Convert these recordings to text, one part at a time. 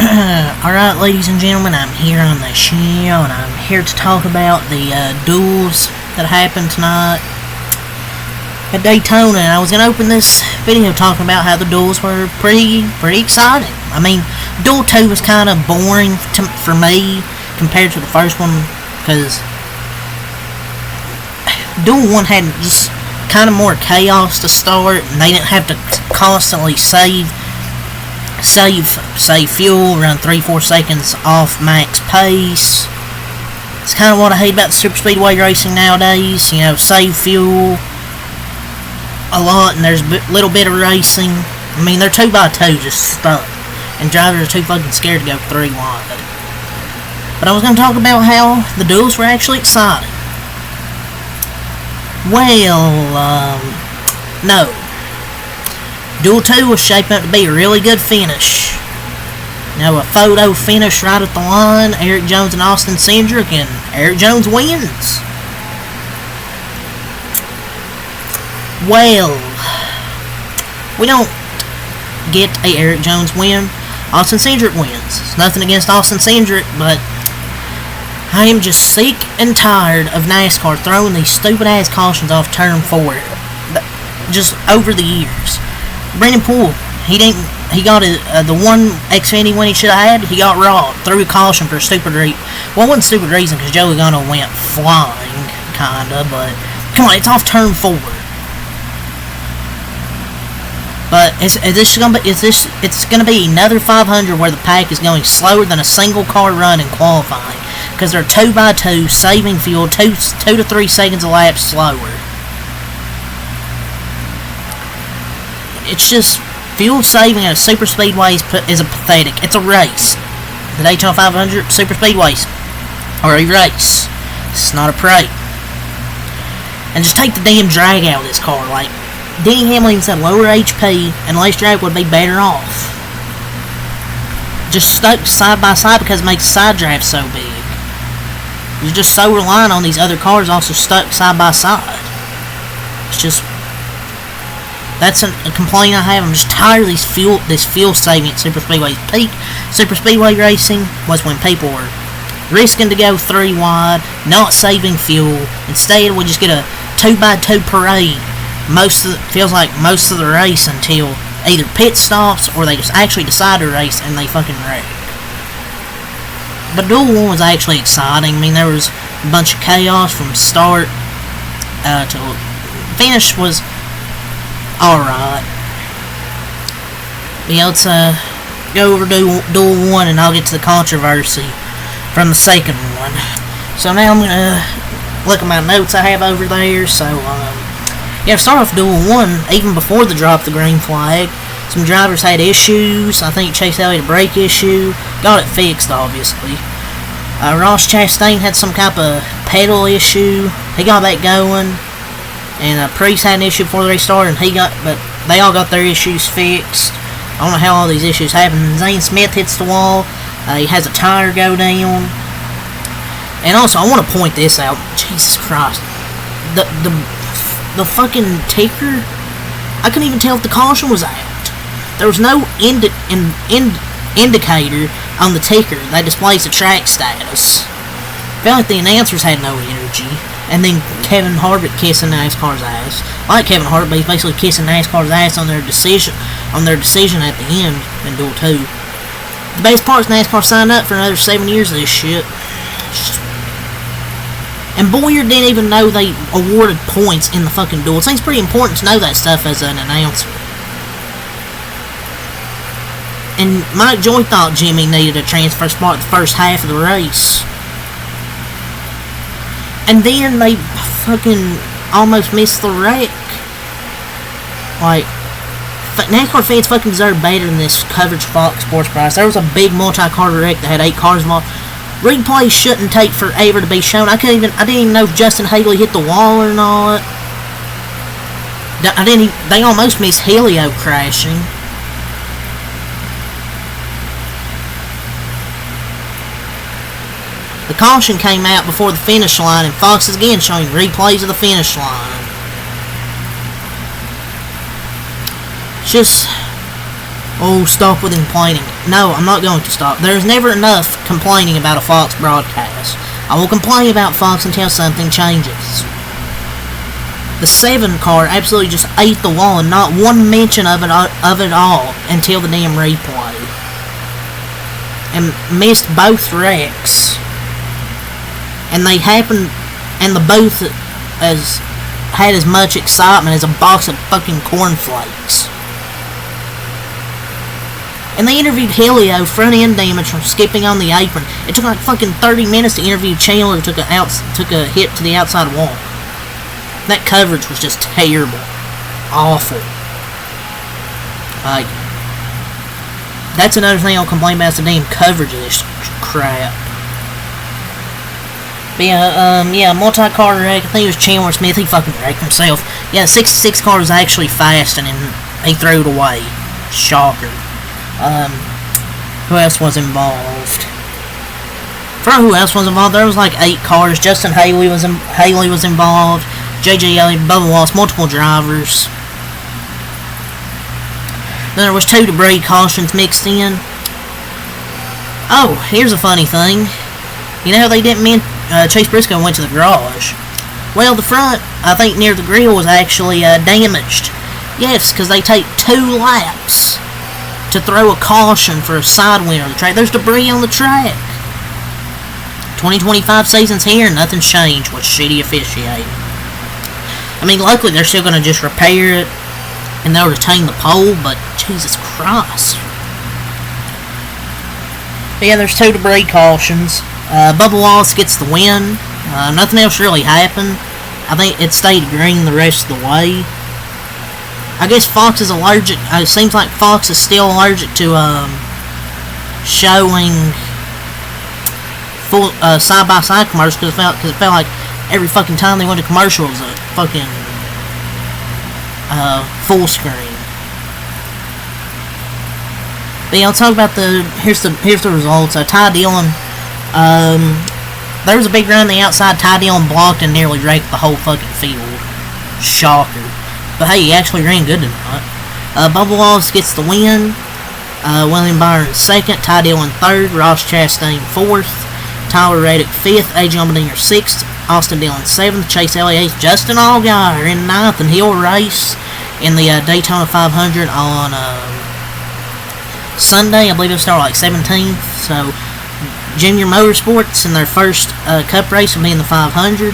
Alright, ladies and gentlemen, I'm here on the show, and I'm here to talk about the duels that happened tonight at Daytona. And I was going to open this video talking about how the duels were pretty exciting. I mean, Duel 2 was kind of boring for me compared to the first one, because Duel 1 had just kind of more chaos to start, and they didn't have to constantly save fuel, run 3-4 seconds off max pace. It's kind of what I hate about the super speedway racing nowadays. You know, save fuel a lot, and there's a little bit of racing. I mean, they're 2x2 just stuck, and drivers are too fucking scared to go 3 wide. But I was going to talk about how the duels were actually exciting. Well, no. Duel 2 was shaping up to be a really good finish. You know, a photo finish right at the line. Eric Jones and Austin Cindric, and Eric Jones wins. Well, we don't get a Eric Jones win. Austin Cindric wins. It's nothing against Austin Cindric, but I am just sick and tired of NASCAR throwing these stupid ass cautions off turn 4 just over the years. Brendan Poole, he got the one Xfinity win he should have had. He got robbed, threw a caution for a stupid reason. Well, it wasn't a stupid reason, because Joey Logano went flying, kinda, but come on, it's off turn 4. But it's gonna be another 500 where the pack is going slower than a single car run in qualifying, because they're 2x2, saving fuel 2 to 3 seconds a lap slower. It's just, fuel saving at a super speedway is a pathetic. It's a race. The Daytona 500 super speedways are a race. It's not a parade. And just take the damn drag out of this car. Like, Denny Hamlin said, lower HP and less drag would be better off. Just stuck side by side because it makes the side draft so big. You're just so reliant on these other cars also stuck side by side. It's just, that's a complaint I have. I'm just tired of this fuel saving at super speedways. Peak super speedway racing was when people were risking to go 3 wide, not saving fuel. Instead, we just get a 2x2 parade. Feels like most of the race until either pit stops or they just actually decide to race and they fucking wreck. But Duel 1 was actually exciting. I mean, there was a bunch of chaos from start to finish was alright. Yeah, let's go over Duel 1 and I'll get to the controversy from the second one. So now I'm gonna look at my notes I have over there. So yeah, start off Duel 1, even before the drop the green flag. Some drivers had issues. I think Chase Elliott had a brake issue. Got it fixed, obviously. Ross Chastain had some type of pedal issue. He got that going. And Priest had an issue before the race started, but they all got their issues fixed. I don't know how all these issues happen. Zane Smith hits the wall. He has a tire go down. And also, I want to point this out. Jesus Christ. The fucking ticker, I couldn't even tell if the caution was out. There was no indicator on the ticker that displays the track status. I felt like the announcers had no energy. And then Kevin Harvick kissing NASCAR's ass. I like Kevin Harvick, but he's basically kissing NASCAR's ass on their decision at the end in Duel 2. The best part is NASCAR signed up for another 7 years of this shit. And Boyer didn't even know they awarded points in the fucking duel. It seems pretty important to know that stuff as an announcer. And Mike Joy thought Jimmy needed a transfer spot the first half of the race. And then they fucking almost missed the wreck. Like, NASCAR fans fucking deserve better than this coverage Fox Sports Prize. There was a big multi-car wreck that had 8 cars involved. Replays shouldn't take forever to be shown. I didn't even know if Justin Haley hit the wall or not. They almost missed Helio crashing. The caution came out before the finish line, and Fox is again showing replays of the finish line. Just, oh, stop with complaining. No, I'm not going to stop. There's never enough complaining about a Fox broadcast. I will complain about Fox until something changes. The 7 car absolutely just ate the wall, and not one mention of it all until the damn replay. And missed both wrecks. And they happened, and the both had as much excitement as a box of fucking cornflakes. And they interviewed Helio, front end damage from skipping on the apron. It took like fucking 30 minutes to interview Chandler, who took a hit to the outside wall. That coverage was just terrible. Awful. Like, that's another thing I'll complain about, is the damn coverage of this crap. But yeah, multi-car wreck. I think it was Chandler Smith. He fucking wrecked himself. Yeah, the 66 car was actually fast, and he threw it away. Shocker. Who else was involved? For who else was involved? There was like 8 cars. Justin Haley was involved. J.J. Elliott, Bubba Wallace, multiple drivers. Then there was 2 debris cautions mixed in. Oh, here's a funny thing. You know how they didn't Chase Briscoe went to the garage? Well, the front, I think near the grill, was actually damaged. Yes, because they take 2 laps to throw a caution for a side winner of the track. There's debris on the track. 2025 season's here, and nothing's changed with shitty officiating. I mean, luckily they're still going to just repair it, and they'll retain the pole, but Jesus Christ. But yeah, there's 2 debris cautions. Bubba Wallace gets the win. Nothing else really happened. I think it stayed green the rest of the way. I guess Fox is allergic. It seems like Fox is still allergic to showing full side-by-side commercials, because it felt like every fucking time they went to commercial was a fucking full screen. But yeah, let's talk about here's the results. Ty Dillon, there was a big run on the outside. Ty Dillon blocked and nearly wrecked the whole fucking field. Shocker. But hey, he actually ran good tonight. Bubba Wallace gets the win. William Byron 2nd, Ty Dillon 3rd, Ross Chastain 4th, Tyler Reddick 5th, AJ Allmendinger 6th, Austin Dillon 7th, Chase Elliott 8th, Justin Allgaier in 9th, and he'll race in the Daytona 500 on Sunday. I believe it'll start like 17th. So Junior Motorsports in their first Cup race will be in the 500.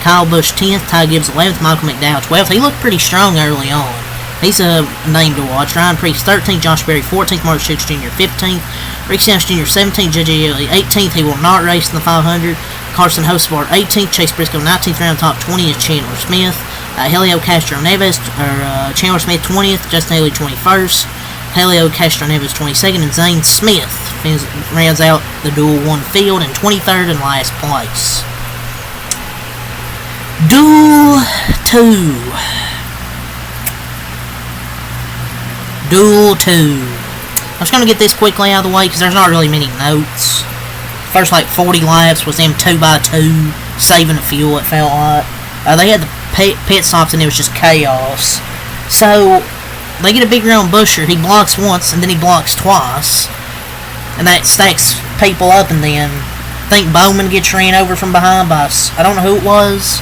Kyle Busch 10th, Ty Gibbs 11th, Michael McDowell 12th. He looked pretty strong early on. He's a name to watch. Ryan Preece 13th, Josh Berry 14th, Mark Schultz Jr. 15th, Rick Stenhouse Jr. 17th, J.J. Elliott 18th. He will not race in the 500. Carson Hostbart 18th, Chase Briscoe 19th, round top 20 is Chandler Smith. Helio Castro Neves, Chandler Smith 20th, Justin Haley 21st, Helio Castro Neves 22nd, and Zane Smith rounds out the Duel 1 field in 23rd and last place. Duel 2. Duel 2. I'm just going to get this quickly out of the way because there's not really many notes. First like 40 laps was them 2x2 saving the fuel, it felt like. They had the pit stops and it was just chaos. So they get a big run on Busher. He blocks once and then he blocks twice. And that stacks people up, and then I think Bowman gets ran over from behind by, I don't know who it was,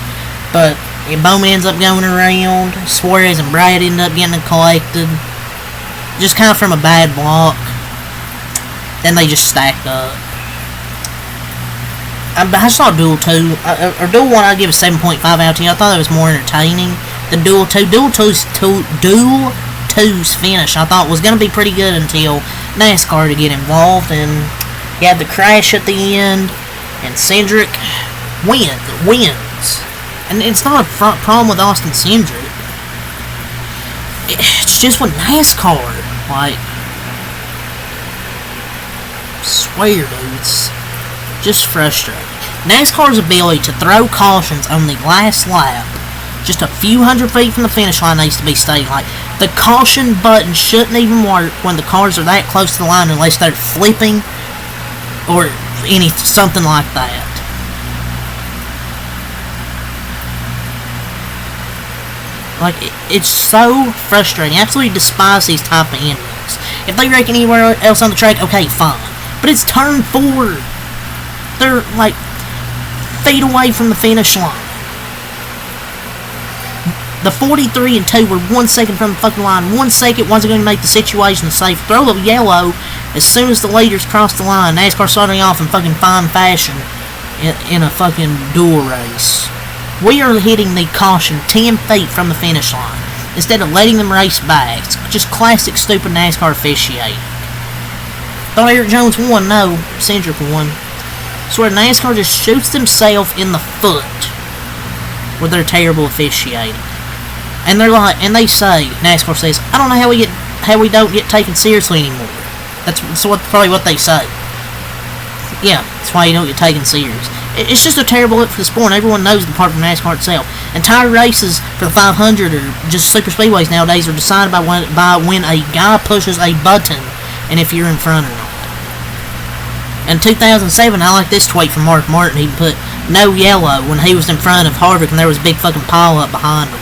but Bowman ends up going around. Suarez and Brad end up getting collected. Just kind of from a bad block. Then they just stacked up. I saw Duel 2, or Duel 1 I'd give a 7.5 out of 10. I thought it was more entertaining than Duel 2. Duel 2's finish I thought was going to be pretty good until NASCAR to get involved, and you had the crash at the end, and Cindric wins. And it's not a problem with Austin Cindric. It's just with NASCAR, like, I swear, dude, it's just frustrating. NASCAR's ability to throw cautions on the last lap, just a few hundred feet from the finish line, needs to be stated. Like, the caution button shouldn't even work when the cars are that close to the line unless they're flipping or something like that. Like, it's so frustrating. I absolutely despise these type of endings. race. If they wreck anywhere else on the track, okay, fine. But it's turn 4. They're like feet away from the finish line. The 43 and 2 were 1 second from the fucking line. 1 second wasn't going to make the situation safe. Throw the yellow as soon as the leaders crossed the line. NASCAR starting off in fucking fine fashion in a fucking duel race. We are hitting the caution 10 feet from the finish line instead of letting them race back. It's just classic stupid NASCAR officiating. Thought Eric Jones won? No, Cindric won. Swear NASCAR just shoots themselves in the foot with their terrible officiating. And they're like, and they say, NASCAR says, I don't know how we don't get taken seriously anymore. That's probably what they say. Yeah, that's why you don't get taken serious. It's just a terrible look for the sport, and everyone knows it apart from NASCAR itself. Entire races for the 500 or just super speedways nowadays are decided by when a guy pushes a button and if you're in front or not. In 2007, I like this tweet from Mark Martin. He put no yellow when he was in front of Harvick and there was a big fucking pile up behind him.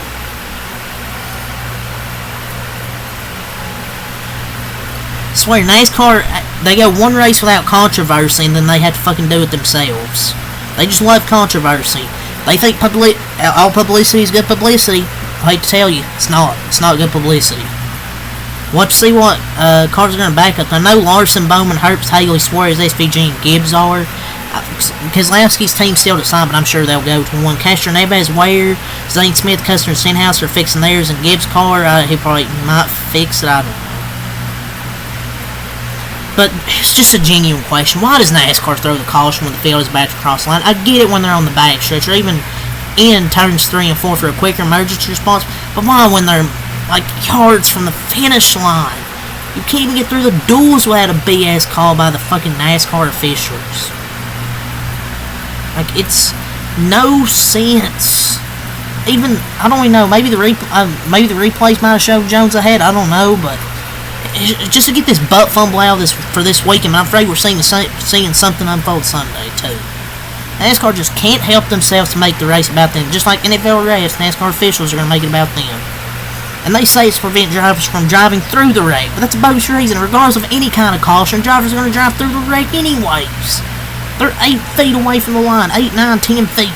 I swear, NASCAR, they go one race without controversy and then they have to fucking do it themselves. They just love controversy. They think all publicity is good publicity. I hate to tell you, it's not. It's not good publicity. Watch see what cars are going to back up. I know Larson, Bowman, Herbst, Haley, Suarez, SVG, and Gibbs are. Keselowski's team still to sign, but I'm sure they'll go to one. Castro Neves, Ware, Zane Smith, Custer, and Stenhouse are fixing theirs, and Gibbs' car, he probably might fix it. I don't know. But it's just a genuine question. Why does NASCAR throw the caution when the field is about to cross the line? I get it when they're on the backstretch or even in turns 3 and 4 for a quicker emergency response. But why when they're like yards from the finish line? You can't even get through the duels without a BS call by the fucking NASCAR officials. Like, it's no sense. Even, I don't even know, maybe the replays might have showed Jones ahead, I don't know, but just to get this butt fumble out for this weekend, I'm afraid we're seeing something unfold Sunday, too. NASCAR just can't help themselves to make the race about them. Just like NFL refs, NASCAR officials are going to make it about them. And they say it's to prevent drivers from driving through the wreck, but that's a bogus reason. Regardless of any kind of caution, drivers are going to drive through the wreck anyways. They're 8 feet away from the line. 8, 9, 10 feet.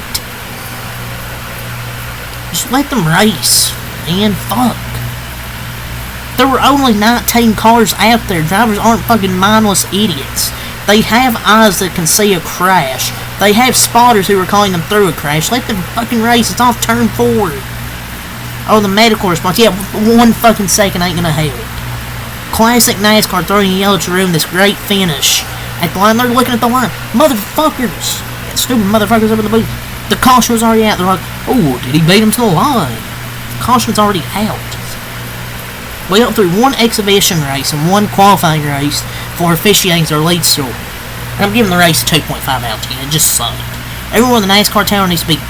Just let them race. And fuck. There were only 19 cars out there. Drivers aren't fucking mindless idiots. They have eyes that can see a crash. They have spotters who are calling them through a crash. Let them fucking race. It's off turn 4. Oh, the medical response. Yeah, 1 fucking second ain't gonna help. Classic NASCAR throwing yellow to ruin this great finish. At the line, they're looking at the line. Motherfuckers. Stupid motherfuckers up in the booth. The caution was already out. They're like, oh, did he beat him to the line? The caution's already out. We went through 1 exhibition race and 1 qualifying race for officiating their lead story. I'm giving the race a 2.5 out of 10. It just sucked. Everyone in the NASCAR tower needs to be...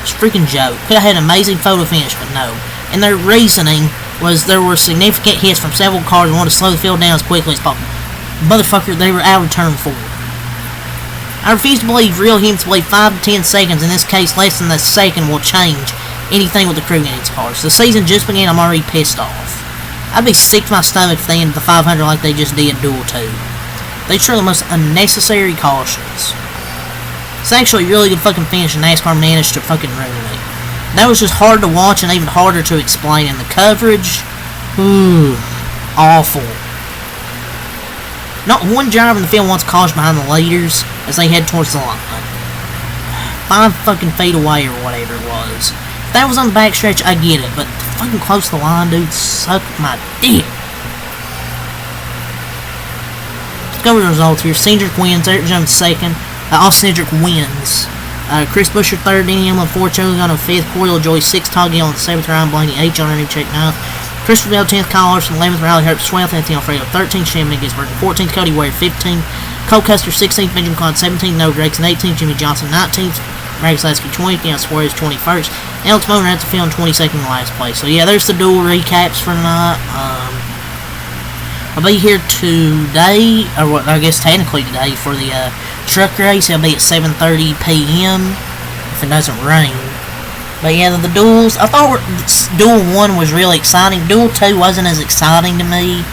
It's a freaking joke. Could have had an amazing photo finish, but no. And their reasoning was there were significant hits from several cars and wanted to slow the field down as quickly as possible. Motherfucker, they were out of turn 4. I refuse to believe real humans believe 5 to 10 seconds, in this case less than a second, will change anything with the crew in its cars. The season just began, I'm already pissed off. I'd be sick to my stomach if they ended the 500 like they just did Duel 2. They show the most unnecessary cautions. It's actually a really good fucking finish and NASCAR managed to fucking ruin it. That was just hard to watch and even harder to explain, and the coverage, awful. Not one driver in the field wants caution behind the leaders as they head towards the line. 5 fucking feet away or whatever it was. If that was on the backstretch, I get it, but fucking close to the line, dude, suck my dick. Let's go over the results here. Cindric wins, Eric Jones second, Austin Cindric wins. Chris Buescher third, Denny Hamlin 4th, Joe Logano 5th, Corey LaJoy 6th, Todd Gilliland 7th, Ryan Blaney 8th, John Ernie Check 9th, Christopher Bell 10th, Kyle Larson 11th, Riley Herbst 12th, Anthony Alfredo 13th, Shannon Gisberg 14th, Cody Ware 15th, Cole Custer 16th, Benjamin Clyde 17th, Noah Gregson 18th, Jimmy Johnson 19th, Marcus Lasky 20th, Deion Suarez 21st, Alex Moner at the field 22nd in last place. So yeah, there's the duel recaps for tonight. I'll be here today, or what I guess technically today, for the truck race. It'll be at 7:30 p.m. if it doesn't rain. But yeah, the duels, I thought Duel 1 was really exciting. Duel 2 wasn't as exciting to me.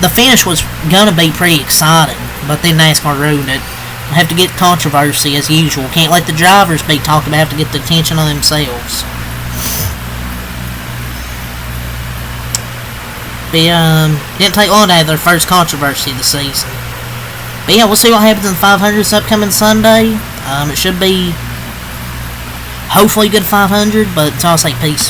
The finish was gonna be pretty exciting, but then NASCAR ruined it. I have to get controversy as usual. Can't let the drivers be talked about, have to get the attention on themselves. But didn't take long to have their first controversy of the season. But yeah, we'll see what happens in 500 this upcoming Sunday. It should be hopefully good 500, but so I'll say peace.